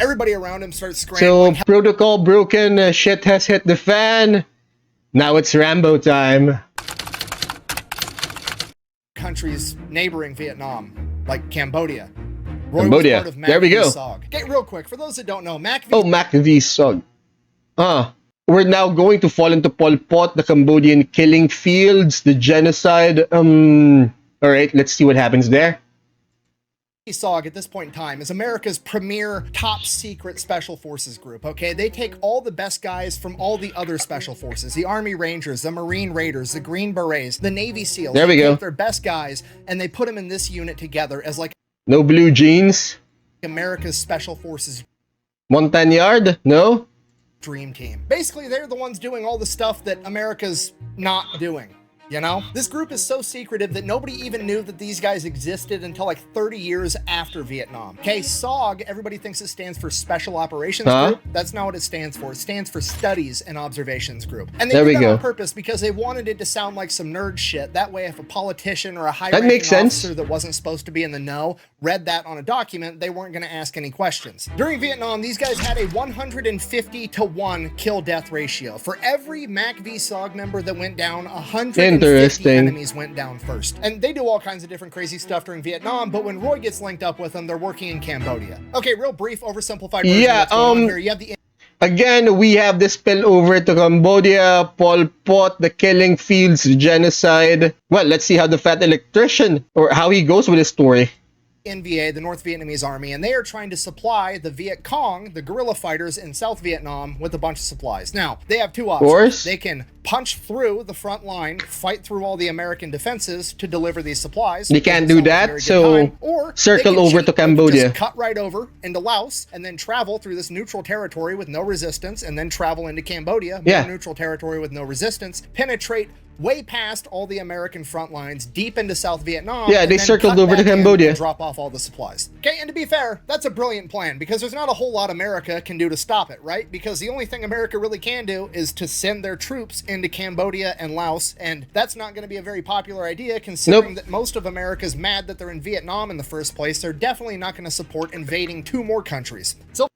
Everybody around him starts scrambling. So, protocol broken, shit has hit the fan. Now it's Rambo time. Countries neighboring Vietnam, like Cambodia. Roy Cambodia. Was part of There we go. SOG. Okay, real quick, for those that don't know, MacV SOG. We're now going to fall into Pol Pot, the Cambodian killing fields, the genocide. Alright, let's see what happens there. SOG at this point in time is America's premier top secret special forces group. Okay, they take all the best guys from all the other special forces, the Army Rangers, the Marine Raiders, the Green Berets, the Navy SEALs. There we go. Their best guys, and they put them in this unit together as like no blue jeans. America's special forces Montagnard? No. dream team. Basically, they're the ones doing all the stuff that America's not doing. You know, this group is so secretive that nobody even knew that these guys existed until like 30 years after Vietnam. Okay, SOG, everybody thinks it stands for Special Operations Group. That's not what it stands for. It stands for Studies and Observations Group. And they did that on purpose because they wanted it to sound like some nerd shit. That way, if a politician or a high-ranking officer that wasn't supposed to be in the know read that on a document, they weren't going to ask any questions. During Vietnam, these guys had a 150-to-1 kill-death ratio. For every MacV SOG member that went down, 150 enemies went down first. And they do all kinds of different crazy stuff during Vietnam, but when Roy gets linked up with them, they're working in Cambodia. Okay, real brief, oversimplified version of what's going on here. You have the again, we have this spillover to Cambodia, Pol Pot, the killing fields, genocide. Well, let's see how the Fat Electrician, or how he goes with his story. NVA, the North Vietnamese Army, and they are trying to supply the Viet Cong, the guerrilla fighters in South Vietnam, with a bunch of supplies. Now, they have two options. They can punch through the front line, fight through all the American defenses to deliver these supplies. They can't do that, so or circle over to Cambodia. Just cut right over into Laos and then travel through this neutral territory with no resistance, and then travel into Cambodia, more neutral territory with no resistance, penetrate way past all the American front lines, deep into South Vietnam. Yeah, they circled over to Cambodia. And drop off all the supplies. Okay, and to be fair, that's a brilliant plan because there's not a whole lot America can do to stop it, right? Because the only thing America really can do is to send their troops into Cambodia and Laos, and that's not going to be a very popular idea considering that most of America's mad that they're in Vietnam in the first place. They're definitely not going to support invading two more countries. So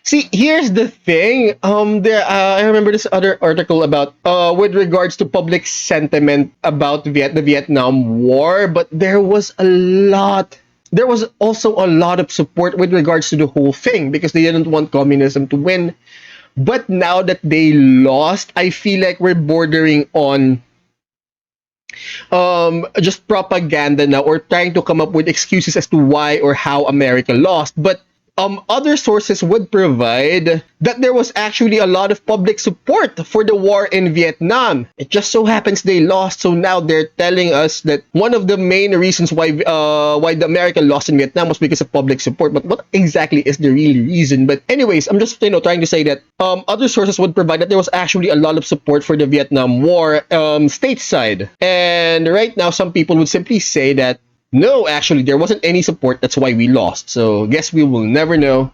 see, here's the thing. I remember this other article about with regards to public sentiment about the Vietnam War, but there was also a lot of support with regards to the whole thing because they didn't want communism to win. But now that they lost, I feel like we're bordering on just propaganda now, or trying to come up with excuses as to why or how America lost. But other sources would provide that there was actually a lot of public support for the war in Vietnam. It just so happens they lost, so now they're telling us that one of the main reasons why the America lost in Vietnam was because of public support. But what exactly is the real reason? But anyways, I'm just trying to say that other sources would provide that there was actually a lot of support for the Vietnam War stateside. And right now, some people would simply say that no, actually, there wasn't any support. That's why we lost. So, guess we will never know.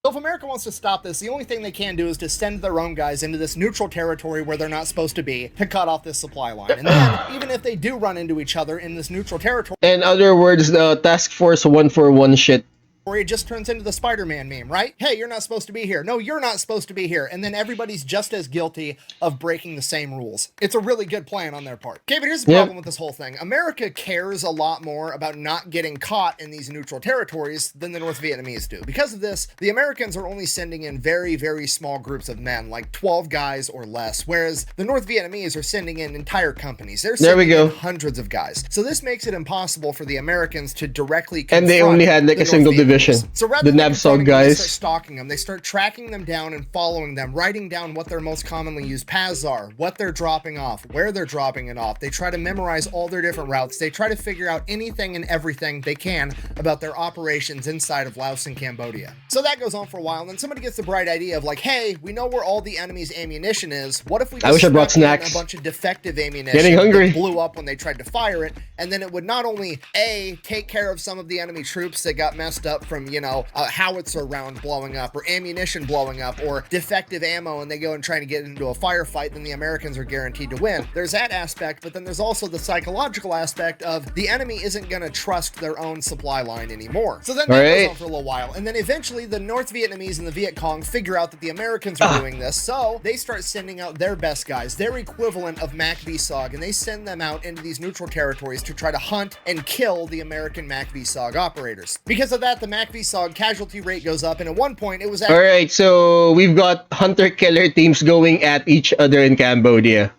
So if America wants to stop this, the only thing they can do is to send their own guys into this neutral territory where they're not supposed to be to cut off this supply line. And then, even if they do run into each other in this neutral territory... In other words, the Task Force 141 shit. Or it just turns into the Spider-Man meme, right? Hey, you're not supposed to be here. No, you're not supposed to be here. And then everybody's just as guilty of breaking the same rules. It's a really good plan on their part. Okay, but here's the problem with this whole thing. America cares a lot more about not getting caught in these neutral territories than the North Vietnamese do. Because of this, the Americans are only sending in very, very small groups of men, like 12 guys or less, whereas the North Vietnamese are sending in entire companies. They're sending in hundreds of guys. So this makes it impossible for the Americans to directly confront. And they only had like a single division. So rather the NAVSOG guys, they start stalking them. They start tracking them down and following them, writing down what their most commonly used paths are, what they're dropping off, where they're dropping it off. They try to memorize all their different routes. They try to figure out anything and everything they can about their operations inside of Laos and Cambodia. So that goes on for a while, and then somebody gets the bright idea of like, hey, we know where all the enemy's ammunition is. What if we just brought a bunch of defective ammunition that blew up when they tried to fire it, and then it would not only A, take care of some of the enemy troops that got messed up up from, you know, a howitzer round blowing up or ammunition blowing up or defective ammo, and they go and try to get into a firefight, then the Americans are guaranteed to win. There's that aspect, but then there's also the psychological aspect of the enemy isn't going to trust their own supply line anymore. So then that goes on for a little while, and then eventually the North Vietnamese and the Viet Cong figure out that the Americans are doing this, so they start sending out their best guys, their equivalent of MAC-VSOG, and they send them out into these neutral territories to try to hunt and kill the American MAC-VSOG operators. Because of that, the MAC-VSOG casualty rate goes up, and at one point it was actually— Alright, so we've got hunter-killer teams going at each other in Cambodia.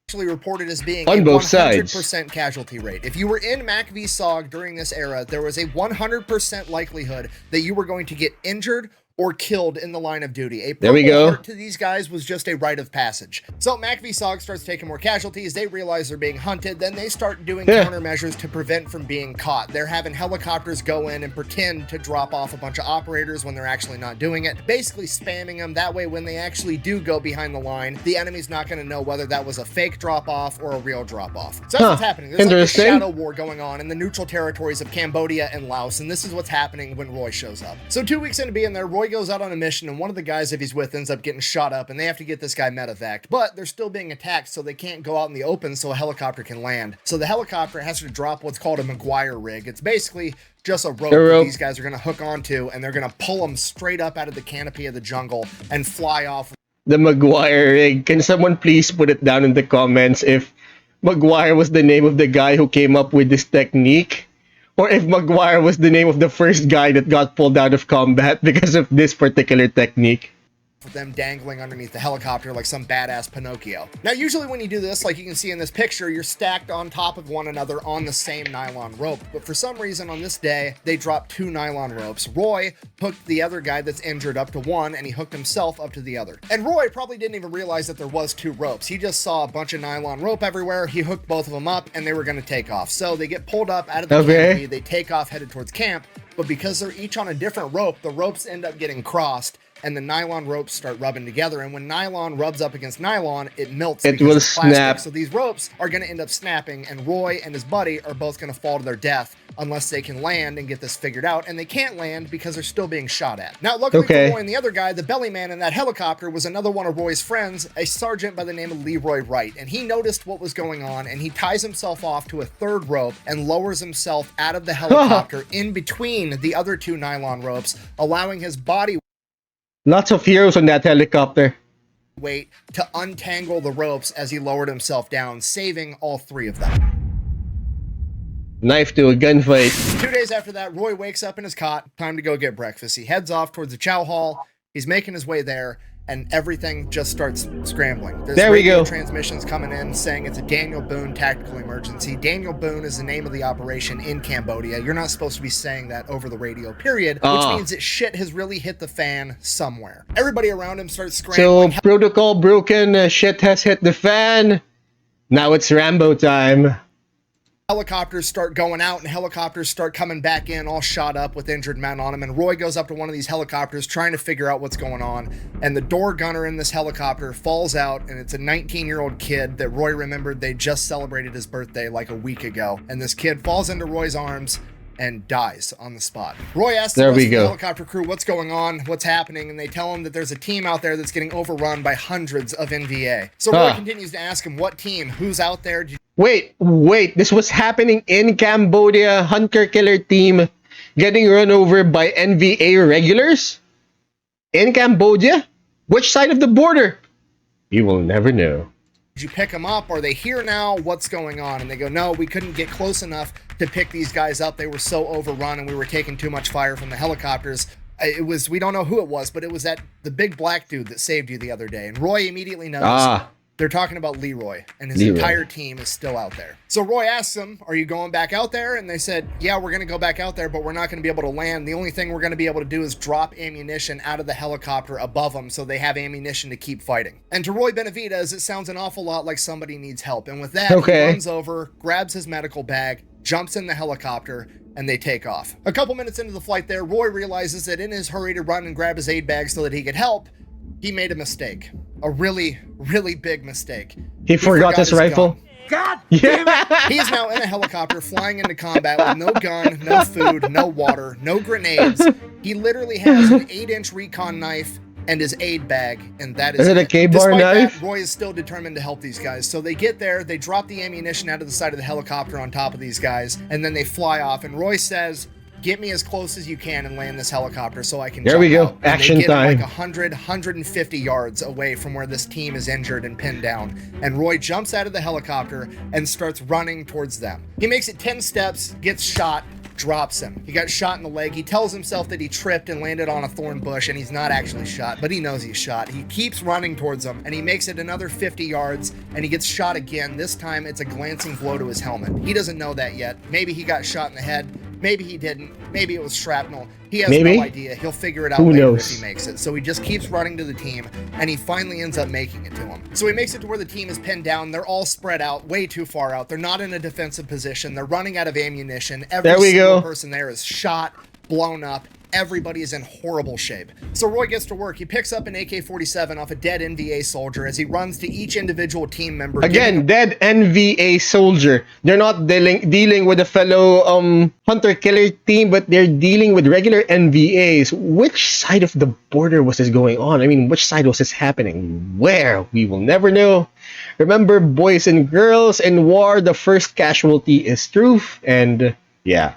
Actually reported as being on a both 100% sides casualty rate. If you were in MAC-VSOG during this era, there was a 100% likelihood that you were going to get injured or killed in the line of duty. A there we go. Heart to these guys was just a rite of passage. So MAC-VSOG starts taking more casualties. They realize they're being hunted. Then they start doing countermeasures to prevent from being caught. They're having helicopters go in and pretend to drop off a bunch of operators when they're actually not doing it, basically spamming them. That way, when they actually do go behind the line, the enemy's not going to know whether that was a fake drop-off or a real drop-off. So that's what's happening. There's like a shadow war going on in the neutral territories of Cambodia and Laos, and this is what's happening when Roy shows up. So 2 weeks into being there, Roy goes out on a mission, and one of the guys that he's with ends up getting shot up, and they have to get this guy medevaced, but they're still being attacked, so they can't go out in the open so a helicopter can land. So the helicopter has to drop what's called a Maguire rig. It's basically just a rope that these guys are going to hook onto, and they're going to pull them straight up out of the canopy of the jungle and fly off. The Maguire rig. Can someone please put it down in the comments if Maguire was the name of the guy who came up with this technique? Or if Maguire was the name of the first guy that got pulled out of combat because of this particular technique. With them dangling underneath the helicopter like some badass Pinocchio. Now, usually when you do this, like you can see in this picture, you're stacked on top of one another on the same nylon rope. But for some reason on this day, they dropped 2 nylon ropes. Roy hooked the other guy that's injured up to one, and he hooked himself up to the other. And Roy probably didn't even realize that there was 2 ropes. He just saw a bunch of nylon rope everywhere. He hooked both of them up, and they were going to take off. So they get pulled up out of the canopy. They take off headed towards camp. But because they're each on a different rope, the ropes end up getting crossed, and the nylon ropes start rubbing together. And when nylon rubs up against nylon, it melts. It will snap. So these ropes are going to end up snapping, and Roy and his buddy are both going to fall to their death unless they can land and get this figured out. And they can't land because they're still being shot at. Now, luckily for Roy and the other guy, the belly man in that helicopter was another one of Roy's friends, a sergeant by the name of Leroy Wright. And he noticed what was going on, and he ties himself off to a 3rd rope and lowers himself out of the helicopter in between the other 2 nylon ropes, allowing his body lots of heroes on that helicopter weight to untangle the ropes as he lowered himself down, saving all 3 of them. Knife to a gunfight. 2 days after that, Roy wakes up in his cot. Time to go get breakfast. He heads off towards the chow hall. He's making his way there, and everything just starts scrambling. There's radio transmissions coming in saying it's a Daniel Boone tactical emergency. Daniel Boone is the name of the operation in Cambodia. You're not supposed to be saying that over the radio, period, which means that shit has really hit the fan somewhere. Everybody around him starts scrambling. So, protocol broken, shit has hit the fan. Now it's Rambo time. Helicopters start going out, and helicopters start coming back in all shot up with injured men on them, and Roy goes up to one of these helicopters trying to figure out what's going on, and the door gunner in this helicopter falls out, and it's a 19-year-old kid that Roy remembered they just celebrated his birthday like a week ago, and this kid falls into Roy's arms and dies on the spot. Roy asks the rest of the helicopter crew what's going on, what's happening, and they tell him that there's a team out there that's getting overrun by hundreds of NVA. So Roy continues to ask him what team, who's out there. Wait, this was happening in Cambodia, hunter-killer team getting run over by NVA regulars? In Cambodia? Which side of the border? You will never know. Did you pick them up? Are they here now? What's going on? And they go, no, we couldn't get close enough to pick these guys up. They were so overrun, and we were taking too much fire from the helicopters. We don't know who it was, but it was the big black dude that saved you the other day. And Roy immediately knows. They're talking about Leroy, and his entire team is still out there. So Roy asks them, are you going back out there? And they said, yeah, we're going to go back out there, but we're not going to be able to land. The only thing we're going to be able to do is drop ammunition out of the helicopter above them so they have ammunition to keep fighting. And to Roy Benavidez, it sounds an awful lot like somebody needs help. And with that, he runs over, grabs his medical bag, jumps in the helicopter, and they take off. A couple minutes into the flight there, Roy realizes that in his hurry to run and grab his aid bag so that he could help, he made a mistake. A really, really big mistake. He forgot his rifle? Gun. God damn it! He is now in a helicopter flying into combat with no gun, no food, no water, no grenades. He literally has an 8-inch recon knife and his aid bag, and that is it a K-bar Despite knife? that, Roy is still determined to help these guys. So they get there, they drop the ammunition out of the side of the helicopter on top of these guys, and then they fly off. And Roy says, "Get me as close as you can and land this helicopter so I can There jump we go. out." And Action they get him time. like 100, 150 yards away from where this team is injured and pinned down. And Roy jumps out of the helicopter and starts running towards them. He makes it 10 steps, gets shot, drops him. He got shot in the leg. He tells himself that he tripped and landed on a thorn bush, and he's not actually shot, but he knows he's shot. He keeps running towards him, and he makes it another 50 yards, and he gets shot again. This time, it's a glancing blow to his helmet. He doesn't know that yet. Maybe he got shot in the head. Maybe he didn't. Maybe it was shrapnel. He has Maybe. no idea. He'll figure it out Who later knows? if he makes it. So he just keeps running to the team, and he finally ends up making it to him. So he makes it to where the team is pinned down. They're all spread out, way too far out. They're not in a defensive position. They're running out of ammunition. Every There we single go. person there is shot, blown up. Everybody is in horrible shape. So Roy gets to work. He picks up an AK-47 off a dead NVA soldier as he runs to each individual team member. Again, dead NVA soldier. They're not dealing with a fellow hunter-killer team, but they're dealing with regular NVAs. Which side of the border was this going on? I mean, which side was this happening? Where? We will never know. Remember, boys and girls, in war, the first casualty is truth. And yeah.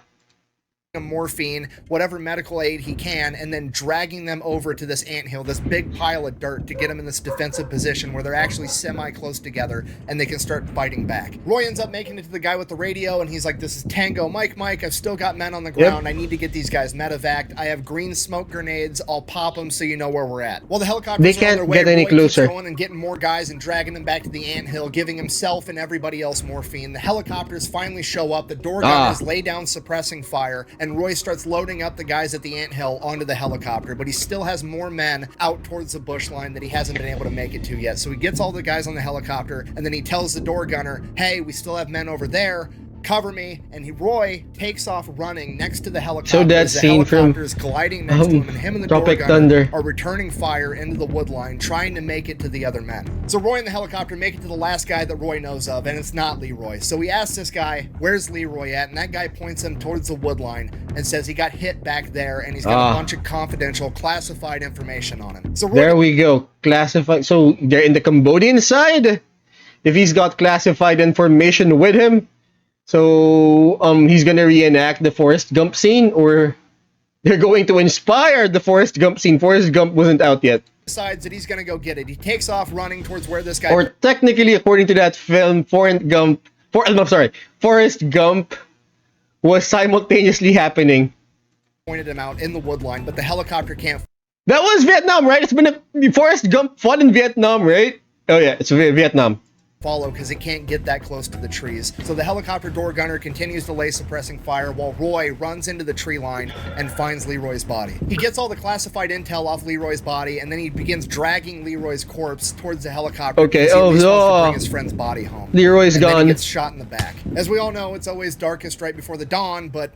morphine, whatever medical aid he can, and then dragging them over to this anthill, this big pile of dirt, to get them in this defensive position where they're actually semi-close together and they can start fighting back. Roy ends up making it to the guy with the radio, and he's like, "This is Tango Mike, I've still got men on the ground. I need to get these guys medevaced. I have green smoke grenades. I'll pop them so you know where we're at." Well, the helicopters They are on can't their way. get any Roy keeps closer. going and getting more guys and dragging them back to the anthill, giving himself and everybody else morphine. The helicopters finally show up. The door gunners lay down suppressing fire, and Roy starts loading up the guys at the anthill onto the helicopter, but he still has more men out towards the bush line that he hasn't been able to make it to yet. So he gets all the guys on the helicopter, and then he tells the door gunner, "Hey, we still have men over there. Cover me." And Roy takes off running next to the helicopter. So that as the scene from, helicopter is gliding next to him, and him and the door Tropic gunner Thunder. are returning fire into the wood line, trying to make it to the other men. So Roy and the helicopter make it to the last guy that Roy knows of, and it's not Leroy. So he asks this guy, "Where's Leroy at?" And that guy points him towards the wood line and says he got hit back there, and he's got a bunch of confidential, classified information on him. So Roy There we go. Classified. So they're in the Cambodian side. If he's got classified information with him, so he's gonna reenact the Forrest Gump scene, or they're going to inspire the Forrest Gump scene. Forrest Gump wasn't out yet. decides that he's gonna go get it. He takes off running towards where this guy Or technically, according to that film, Forrest Gump was simultaneously happening. pointed him out in the wood line, but the helicopter can't That was Vietnam, right? It's been Forrest Gump fought in Vietnam, right? Oh yeah, it's Vietnam. follow because it can't get that close to the trees. So the helicopter door gunner continues to lay suppressing fire while Roy runs into the tree line and finds Leroy's body. He gets all the classified intel off Leroy's body, and then he begins dragging Leroy's corpse towards the helicopter. Okay, because he at least wants to no. bring his friend's body home. Leroy's and then gone. he gets shot in the back. As we all know, it's always darkest right before the dawn, but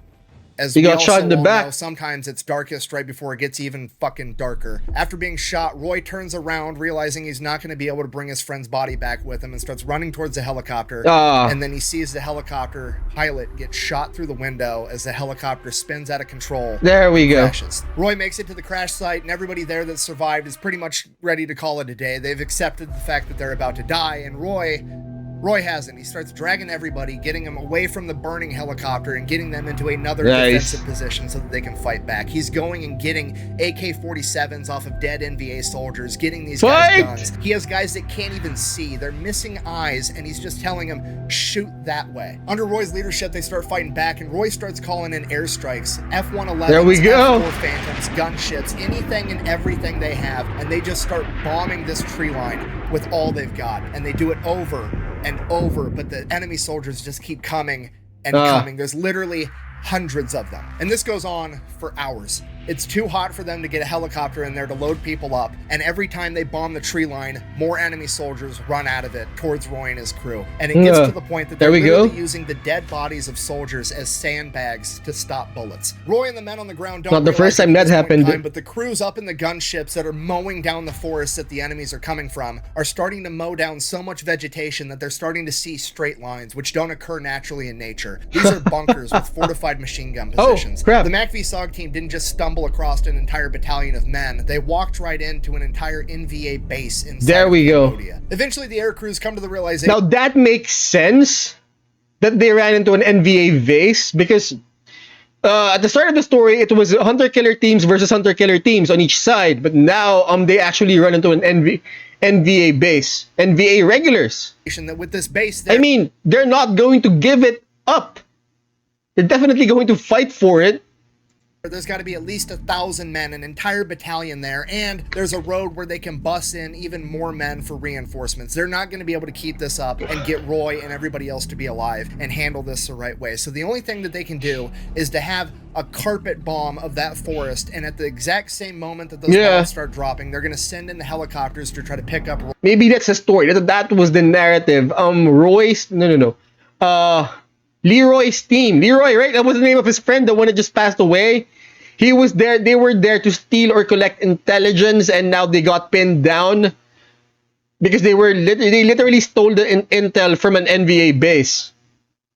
as He we got also shot in the all back. know, sometimes it's darkest right before it gets even fucking darker. After being shot, Roy turns around, realizing he's not going to be able to bring his friend's body back with him, and starts running towards the helicopter. And then he sees the helicopter pilot get shot through the window as the helicopter spins out of control. There we go. Crashes. Roy makes it to the crash site, and everybody there that survived is pretty much ready to call it a day. They've accepted the fact that they're about to die, and Roy hasn't. He starts dragging everybody, getting them away from the burning helicopter and getting them into another defensive position so that they can fight back. He's going and getting AK-47s off of dead NVA soldiers, getting these guys guns. He has guys that can't even see. They're missing eyes, and he's just telling them, shoot that way. Under Roy's leadership, they start fighting back, and Roy starts calling in airstrikes, F-111s, There we go. F-4 Phantoms, gunships, anything and everything they have, and they just start bombing this tree line with all they've got, and they do it over and over, but the enemy soldiers just keep coming and coming. There's literally hundreds of them, and this goes on for hours. It's too hot for them to get a helicopter in there to load people up, and every time they bomb the tree line, more enemy soldiers run out of it towards Roy and his crew. And it gets to the point that they're literally using the dead bodies of soldiers as sandbags to stop bullets. Roy and the men on the ground don't Not the first time that happened. but the crews up in the gunships that are mowing down the forests that the enemies are coming from are starting to mow down so much vegetation that they're starting to see straight lines, which don't occur naturally in nature. These are bunkers with fortified machine gun positions. Oh, crap. The MACV-SOG team didn't just stumble across an entire battalion of men. They walked right into an entire NVA base inside there we go. Cambodia. Eventually, the air crews come to the realization. Now that makes sense that they ran into an NVA base, because at the start of the story, it was hunter-killer teams versus hunter-killer teams on each side, but now they actually run into an NVA base, NVA regulars. That with this base, I mean, they're not going to give it up. They're definitely going to fight for it. There's got to be at least 1,000 men, an entire battalion there, and there's a road where they can bus in even more men for reinforcements. They're not going to be able to keep this up and get Roy and everybody else to be alive and handle this the right way. So the only thing that they can do is to have a carpet bomb of that forest, and at the exact same moment that those bombs start dropping, they're going to send in the helicopters to try to pick up Roy. Maybe that's the story. That was the narrative. Leroy's team. Leroy, right? That was the name of his friend, the one that just passed away. He was there. They were there to steal or collect intelligence, and now they got pinned down because they literally stole the intel from an NVA base.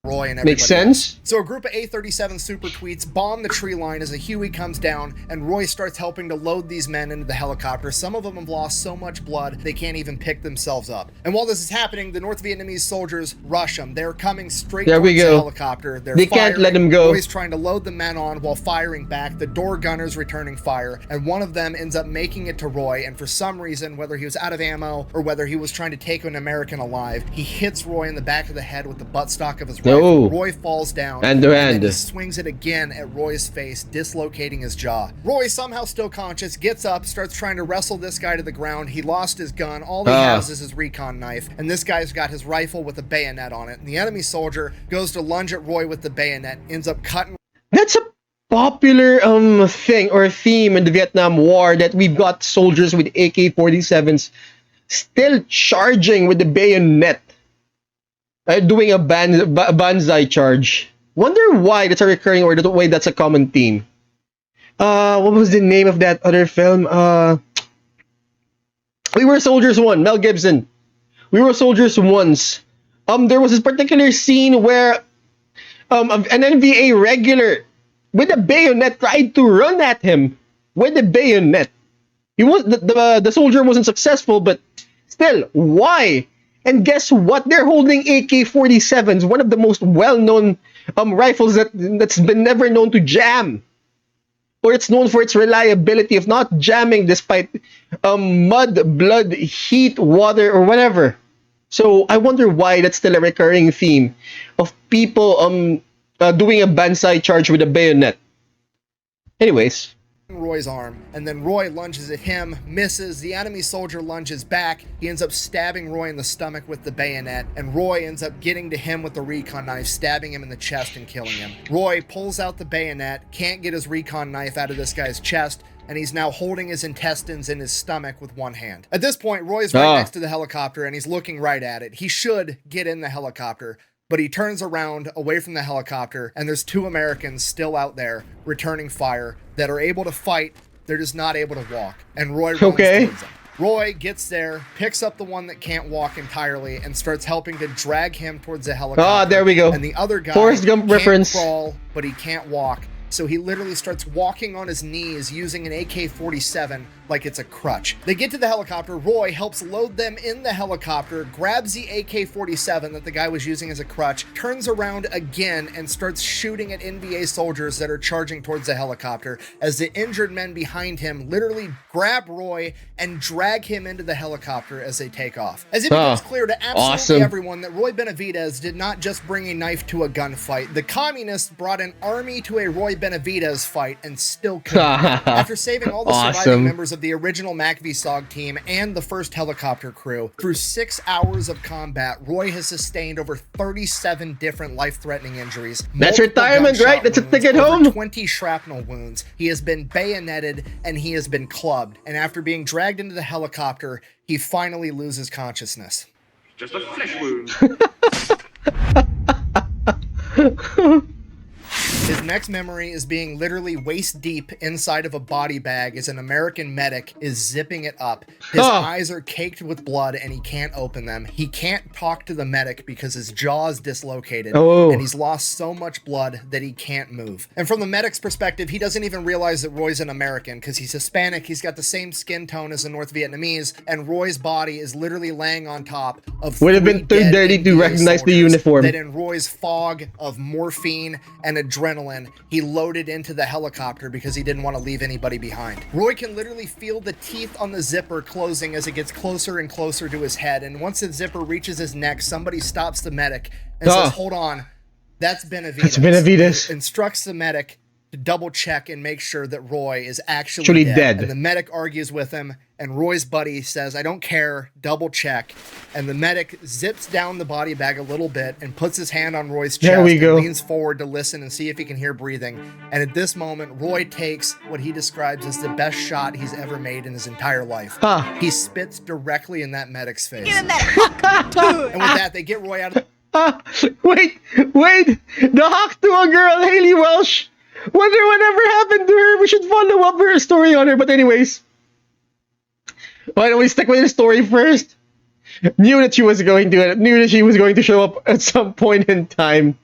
Roy and everybody Makes sense. else. So a group of A-37 super tweets bomb the tree line as a Huey comes down, and Roy starts helping to load these men into the helicopter. Some of them have lost so much blood they can't even pick themselves up. And while this is happening, the North Vietnamese soldiers rush them. They're coming straight towards the helicopter. They can't let them go. Roy's trying to load the men on while firing back. The door gunner's returning fire, and one of them ends up making it to Roy, and for some reason, whether he was out of ammo or whether he was trying to take an American alive, he hits Roy in the back of the head with the buttstock of his rifle. Roy falls down, and then he swings it again at Roy's face, dislocating his jaw. Roy, somehow still conscious, gets up, starts trying to wrestle this guy to the ground. He lost his gun. All he has is his recon knife, and this guy's got his rifle with a bayonet on it. And the enemy soldier goes to lunge at Roy with the bayonet, ends up cutting. That's a popular thing or theme in the Vietnam War, that we've got soldiers with AK-47s still charging with the bayonet. Doing a banzai charge. Wonder why that's a recurring, or the way that's a common theme. What was the name of that other film? We Were Soldiers 1, Mel Gibson. We Were Soldiers once. There was this particular scene where an NVA regular with a bayonet tried to run at him with a bayonet. The soldier wasn't successful, but still, why? And guess what? They're holding AK-47s, one of the most well-known rifles that's been never known to jam. Or it's known for its reliability of not jamming despite mud, blood, heat, water, or whatever. So I wonder why that's still a recurring theme of people doing a banzai charge with a bayonet. Anyways. Roy's arm, and then Roy lunges at him, misses. The enemy soldier lunges back. He ends up stabbing Roy in the stomach with the bayonet, and Roy ends up getting to him with the recon knife, stabbing him in the chest and killing him. Roy pulls out the bayonet, can't get his recon knife out of this guy's chest, and he's now holding his intestines in his stomach with one hand. At this point, Roy's right next to the helicopter, and he's looking right at it. He should get in the helicopter, but he turns around away from the helicopter, and there's 2 Americans still out there returning fire that are able to fight. They're just not able to walk. And Roy runs towards them. Roy gets there, picks up the one that can't walk entirely, and starts helping to drag him towards the helicopter. There we go. And the other guy Forrest Gump reference. Can't crawl, but he can't walk. So he literally starts walking on his knees using an AK-47 like it's a crutch. They get to the helicopter. Roy helps load them in the helicopter, grabs the AK-47 that the guy was using as a crutch, turns around again and starts shooting at NVA soldiers that are charging towards the helicopter as the injured men behind him literally grab Roy and drag him into the helicopter as they take off. As it becomes clear to absolutely everyone that Roy Benavidez did not just bring a knife to a gunfight. The communists brought an army to a Roy Benavidez fight and still couldn't. After saving all the surviving members of the original MAC-VSOG team and the first helicopter crew. Through 6 hours of combat, Roy has sustained over 37 different life-threatening injuries. That's retirement, right? That's a ticket home. 20 shrapnel wounds. He has been bayoneted and he has been clubbed. And after being dragged into the helicopter, he finally loses consciousness. Just a flesh wound. His next memory is being literally waist deep inside of a body bag as an American medic is zipping it up. His eyes are caked with blood and he can't open them. He can't talk to the medic because his jaw is dislocated and he's lost so much blood that he can't move. And from the medic's perspective, he doesn't even realize that Roy's an American because he's Hispanic. He's got the same skin tone as a North Vietnamese, and Roy's body is literally laying on top of would have been too dirty to recognize the uniform. That in Roy's fog of morphine and adrenaline, he loaded into the helicopter because he didn't want to leave anybody behind. Roy can literally feel the teeth on the zipper closing as it gets closer and closer to his head, and once the zipper reaches his neck, somebody stops the medic and says, "Hold on, that's Benavidez." That's Benavidez. Instructs the medic to double check and make sure that Roy is actually dead. And the medic argues with him, and Roy's buddy says, "I don't care, double check." And the medic zips down the body bag a little bit and puts his hand on Roy's chest and leans forward to listen and see if he can hear breathing. And at this moment, Roy takes what he describes as the best shot he's ever made in his entire life. He spits directly in that medic's face. And with that, they get Roy out of Wait, the hawk to a girl, Haley Welsh. Wonder whatever happened to her. We should follow up her story on her. But anyways, why don't we stick with the story first? Knew that she was going to show up at some point in time.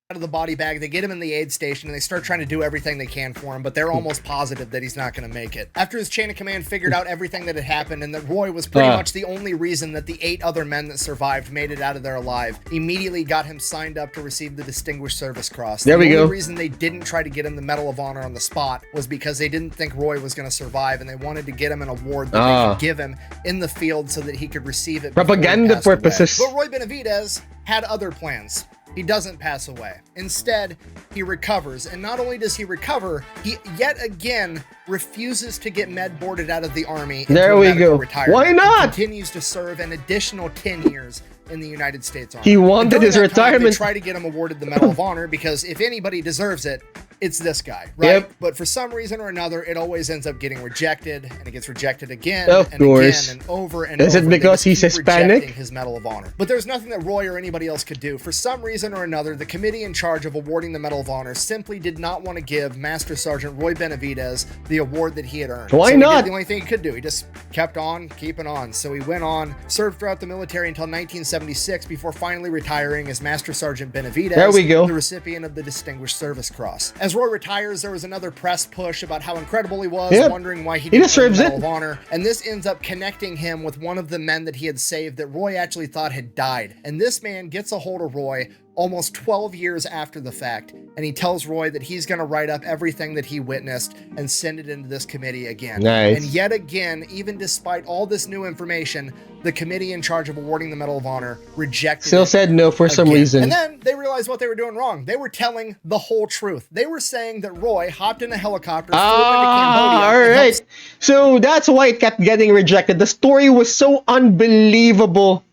Out of the body bag, they get him in the aid station and they start trying to do everything they can for him, but they're almost positive that he's not going to make it. After his chain of command figured out everything that had happened and that Roy was pretty much the only reason that the 8 other men that survived made it out of there alive, immediately got him signed up to receive the Distinguished Service Cross. The only reason they didn't try to get him the Medal of Honor on the spot was because they didn't think Roy was going to survive, and they wanted to get him an award that they could give him in the field so that he could receive it. Propaganda purposes. But Roy Benavidez had other plans. He doesn't pass away. Instead, he recovers. And not only does he recover, he yet again refuses to get med boarded out of the army. There we go. Why not? He continues to serve an additional 10 years in the United States Army. He wanted his retirement. They try to get him awarded the Medal of Honor because if anybody deserves it, it's this guy, right? Yep. But for some reason or another, it always ends up getting rejected, and it gets rejected again of and course. again and over and Is over. It because he's Hispanic? His Medal of Honor. But there's nothing that Roy or anybody else could do. For some reason or another, the committee in charge of awarding the Medal of Honor simply did not want to give Master Sergeant Roy Benavidez the award that he had earned. Why so not? The only thing he could do. He just kept on keeping on. So he went on, served throughout the military until 1976 before finally retiring as Master Sergeant Benavidez, there we go. The recipient of the Distinguished Service Cross. As Roy retires, there was another press push about how incredible he was, wondering why he didn't earn the Medal of Honor, and this ends up connecting him with one of the men that he had saved that Roy actually thought had died. And this man gets a hold of Roy almost 12 years after the fact, and he tells Roy that he's going to write up everything that he witnessed and send it into this committee again. Nice. And yet again, even despite all this new information, the committee in charge of awarding the Medal of Honor rejected Still said no for some reason. And then they realized what they were doing wrong. They were telling the whole truth. They were saying that Roy hopped in a helicopter, flew into Cambodia. All right. So that's why it kept getting rejected. The story was so unbelievable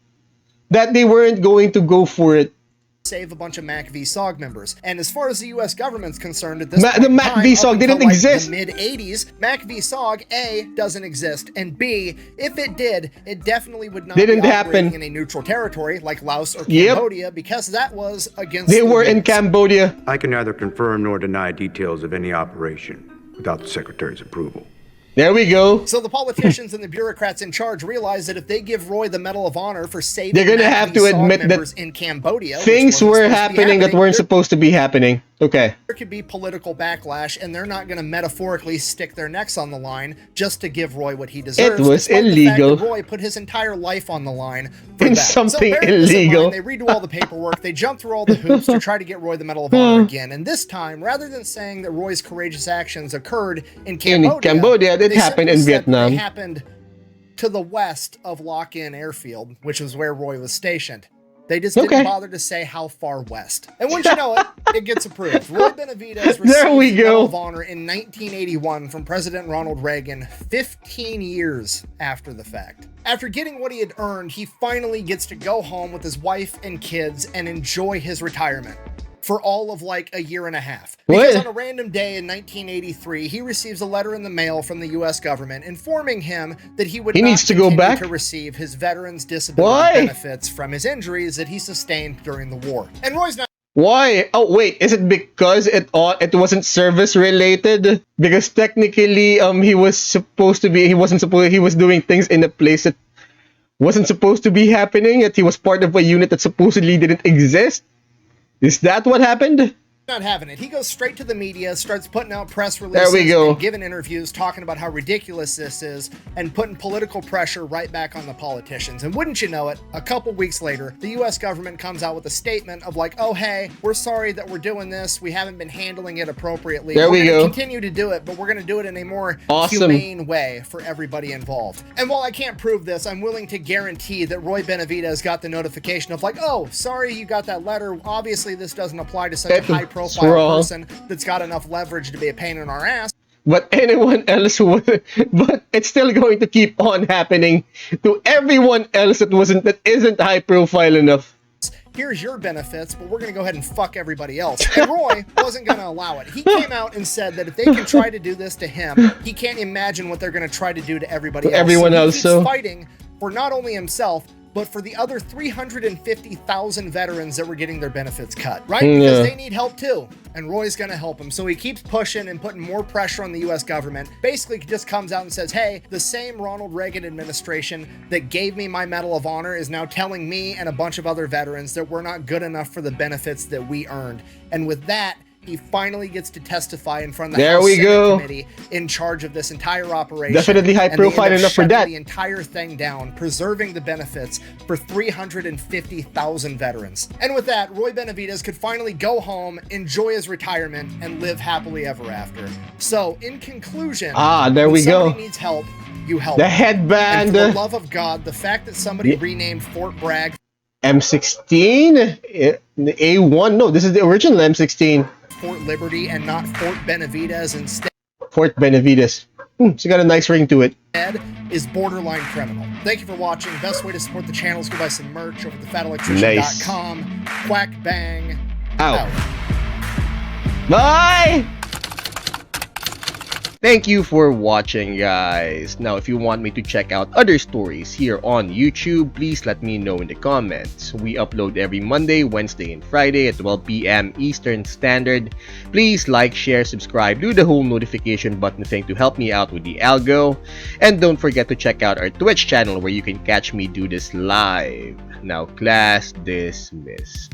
that they weren't going to go for it. Save a bunch of MAC-VSOG members. And as far as the U.S. government's concerned at this point the MAC-VSOG didn't exist. The mid-80s, MAC-VSOG, A, doesn't exist, and B, if it did, it definitely would not be operating in a neutral territory like Laos or Cambodia, because that was against They were in Cambodia. I can neither confirm nor deny details of any operation without the Secretary's approval. There we go. So the politicians and the bureaucrats in charge realize that if they give Roy the Medal of Honor for saving they're gonna have to admit that in Cambodia, things were happening that weren't supposed to be happening. Okay. There could be political backlash, and they're not going to metaphorically stick their necks on the line just to give Roy what he deserves. It was illegal. The fact that Roy put his entire life on the line for in that. something so illegal. They redo all the paperwork. They jump through all the hoops to try to get Roy the Medal of Honor again. And this time, rather than saying that Roy's courageous actions occurred in Cambodia, it happened in Vietnam. It happened to the west of Lock-In Airfield, which is where Roy was stationed. They just didn't bother to say how far west. And once you know it, it gets approved. Roy Benavidez received the Medal of Honor in 1981 from President Ronald Reagan, 15 years after the fact. After getting what he had earned, he finally gets to go home with his wife and kids and enjoy his retirement for all of like a year and a half. Because on a random day in 1983, he receives a letter in the mail from the US government informing him that he would not continue to receive his veterans disability benefits from his injuries that he sustained during the war. And Roy's not. Why? Oh wait, is it because it wasn't service related? Because technically he was doing things in a place that wasn't supposed to be happening, yet he was part of a unit that supposedly didn't exist? Is that what happened? Not having it. He goes straight to the media, starts putting out press releases and giving interviews talking about how ridiculous this is and putting political pressure right back on the politicians. And wouldn't you know it, a couple weeks later, the US government comes out with a statement of like, oh, hey, we're sorry that we're doing this. We haven't been handling it appropriately. We're going to continue to do it, but we're going to do it in a more humane way for everybody involved. And while I can't prove this, I'm willing to guarantee that Roy Benavidez got the notification of like, oh, sorry you got that letter. Obviously, this doesn't apply to such a high profile person that's got enough leverage to be a pain in our ass. But anyone else but it's still going to keep on happening to everyone else that isn't high profile enough. Here's your benefits, but we're going to go ahead and fuck everybody else. And Roy wasn't going to allow it. He came out and said that if they can try to do this to him, he can't imagine what they're going to try to do to everybody else. Everyone else, so he's fighting for not only himself, but for the other 350,000 veterans that were getting their benefits cut, right? Because they need help too. And Roy's gonna help him. So he keeps pushing and putting more pressure on the US government. Basically just comes out and says, hey, the same Ronald Reagan administration that gave me my Medal of Honor is now telling me and a bunch of other veterans that we're not good enough for the benefits that we earned. And with that, he finally gets to testify in front of the House Senate Committee in charge of this entire operation. Definitely high profile enough for that. The entire thing down, preserving the benefits for 350,000 veterans. And with that, Roy Benavidez could finally go home, enjoy his retirement, and live happily ever after. So, in conclusion, there we go. When somebody needs help, you help. The headband. And for the love of God, the fact that somebody renamed Fort Bragg M16, A1. No, this is the original M16. Fort Liberty and not Fort Benavidez instead. Fort Benavidez. It's got a nice ring to it. Is borderline criminal. Thank you for watching. Best way to support the channel is go buy some merch over at thefatelectrician.com. Quack bang. Out. Bye! Thank you for watching, guys. Now, if you want me to check out other stories here on YouTube, please let me know in the comments. We upload every Monday, Wednesday, and Friday at 12 p.m. Eastern Standard. Please like, share, subscribe, do the whole notification button thing to help me out with the algo. And don't forget to check out our Twitch channel where you can catch me do this live. Now, class dismissed.